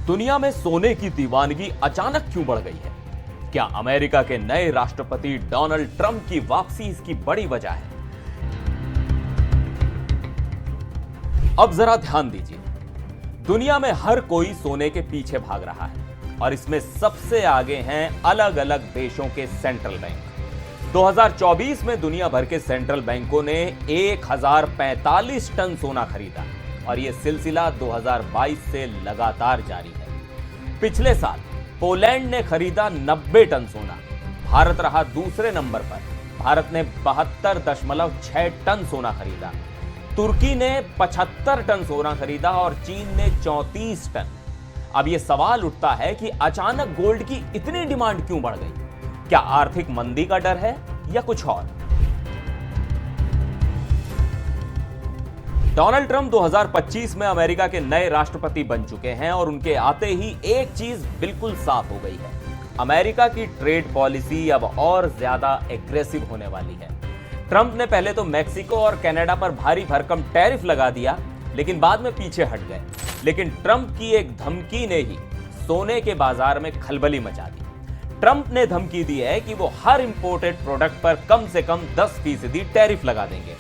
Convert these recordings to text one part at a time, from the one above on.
दुनिया में सोने की दीवानगी अचानक क्यों बढ़ गई है? क्या अमेरिका के नए राष्ट्रपति डोनाल्ड ट्रंप की वापसी इसकी बड़ी वजह है? अब जरा ध्यान दीजिए। दुनिया में हर कोई सोने के पीछे भाग रहा है और इसमें सबसे आगे हैं अलग अलग देशों के सेंट्रल बैंक। 2024 में दुनिया भर के सेंट्रल बैंकों ने 1045 टन सोना खरीदा और यह सिलसिला 2022 से लगातार जारी है। पिछले साल पोलैंड ने खरीदा 90 टन सोना, भारत रहा दूसरे नंबर पर। भारत ने 72.6 टन सोना खरीदा, तुर्की ने 75 टन सोना खरीदा और चीन ने 34 टन। अब यह सवाल उठता है कि अचानक गोल्ड की इतनी डिमांड क्यों बढ़ गई? क्या आर्थिक मंदी का डर है या कुछ और? डोनाल्ड ट्रंप 2025 में अमेरिका के नए राष्ट्रपति बन चुके हैं और उनके आते ही एक चीज बिल्कुल साफ हो गई है। अमेरिका की ट्रेड पॉलिसी अब और ज्यादा एग्रेसिव होने वाली है। ट्रंप ने पहले तो मेक्सिको और कनाडा पर भारी भरकम टैरिफ लगा दिया, लेकिन बाद में पीछे हट गए। लेकिन ट्रंप की एक धमकी ने ही सोने के बाजार में खलबली मचा दी। ट्रंप ने धमकी दी है कि वो हर इंपोर्टेड प्रोडक्ट पर कम से कम 10% टैरिफ लगा देंगे।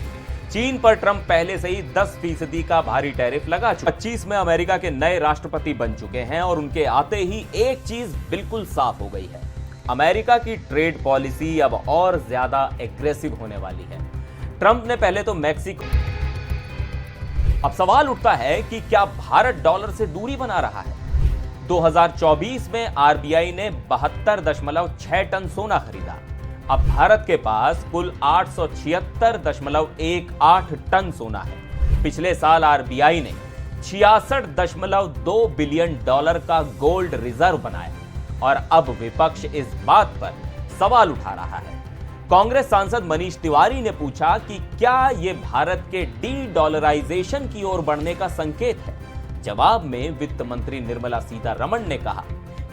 चीन पर ट्रंप पहले से ही 10% का भारी टैरिफ लगा चुके। 25 में अमेरिका के नए राष्ट्रपति बन चुके हैं और उनके आते ही एक चीज बिल्कुल साफ हो गई है। अमेरिका की ट्रेड पॉलिसी अब और ज्यादा एग्रेसिव होने वाली है। ट्रंप ने पहले तो मेक्सिको। अब सवाल उठता है कि क्या भारत डॉलर से दूरी बना रहा है? 2024 में आरबीआई ने 72.6 टन सोना खरीदा। अब भारत के पास कुल 876.18 टन सोना है। पिछले साल आरबीआई ने 66.2 बिलियन डॉलर का गोल्ड रिजर्व बनाया और अब विपक्ष इस बात पर सवाल उठा रहा है। कांग्रेस सांसद मनीष तिवारी ने पूछा कि क्या यह भारत के डी डॉलराइजेशन की ओर बढ़ने का संकेत है? जवाब में वित्त मंत्री निर्मला सीतारमण ने कहा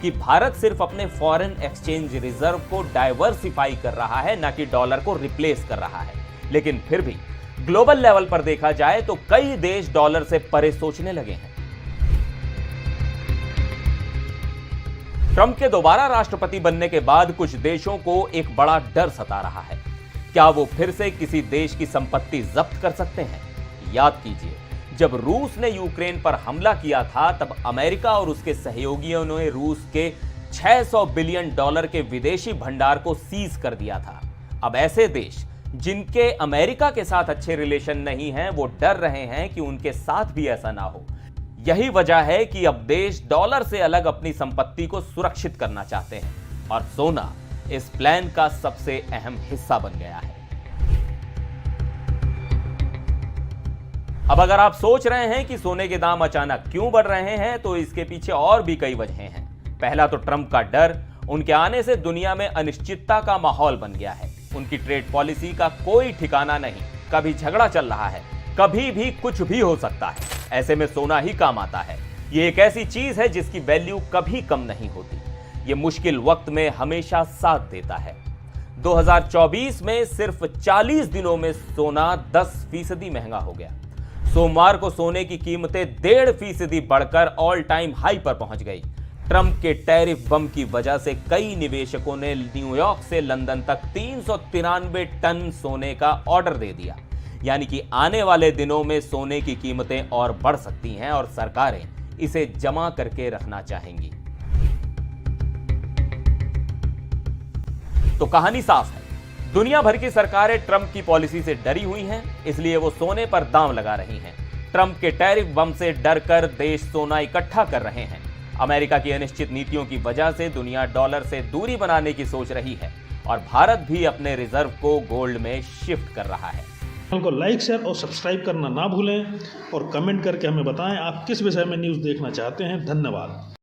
कि भारत सिर्फ अपने फॉरेन एक्सचेंज रिजर्व को डाइवर्सिफाई कर रहा है, न कि डॉलर को रिप्लेस कर रहा है। लेकिन फिर भी ग्लोबल लेवल पर देखा जाए तो कई देश डॉलर से परे सोचने लगे हैं। ट्रंप के दोबारा राष्ट्रपति बनने के बाद कुछ देशों को एक बड़ा डर सता रहा है। क्या वो फिर से किसी देश की संपत्ति जब्त कर सकते हैं? याद कीजिए, जब रूस ने यूक्रेन पर हमला किया था तब अमेरिका और उसके सहयोगियों ने रूस के 600 बिलियन डॉलर के विदेशी भंडार को सीज कर दिया था। अब ऐसे देश जिनके अमेरिका के साथ अच्छे रिलेशन नहीं हैं, वो डर रहे हैं कि उनके साथ भी ऐसा ना हो। यही वजह है कि अब देश डॉलर से अलग अपनी संपत्ति को सुरक्षित करना चाहते हैं और सोना इस प्लान का सबसे अहम हिस्सा बन गया है। अब अगर आप सोच रहे हैं कि सोने के दाम अचानक क्यों बढ़ रहे हैं, तो इसके पीछे और भी कई वजहें हैं। पहला तो ट्रंप का डर। उनके आने से दुनिया में अनिश्चितता का माहौल बन गया है। उनकी ट्रेड पॉलिसी का कोई ठिकाना नहीं, कभी झगड़ा चल रहा है, कभी भी कुछ भी हो सकता है। ऐसे में सोना ही काम आता है। ये एक ऐसी चीज है जिसकी वैल्यू कभी कम नहीं होती। ये मुश्किल वक्त में हमेशा साथ देता है। 2024 में सिर्फ 40 दिनों में सोना 10% महंगा हो गया। सोमवार को सोने की कीमतें 1.5% बढ़कर ऑल टाइम हाई पर पहुंच गई। ट्रंप के टैरिफ बम की वजह से कई निवेशकों ने न्यूयॉर्क से लंदन तक 393 टन सोने का ऑर्डर दे दिया। यानी कि आने वाले दिनों में सोने की कीमतें और बढ़ सकती हैं और सरकारें इसे जमा करके रखना चाहेंगी। तो कहानी साफ है, दुनिया भर की सरकारें ट्रंप की पॉलिसी से डरी हुई हैं, इसलिए वो सोने पर दांव लगा रही हैं। ट्रंप के टैरिफ बम से डरकर देश सोना इकट्ठा कर रहे हैं। अमेरिका की अनिश्चित नीतियों की वजह से दुनिया डॉलर से दूरी बनाने की सोच रही है और भारत भी अपने रिजर्व को गोल्ड में शिफ्ट कर रहा है। चैनल को लाइक, शेयर और सब्सक्राइब करना ना भूलें और कमेंट करके हमें बताएं आप किस विषय में न्यूज़ देखना चाहते हैं। धन्यवाद।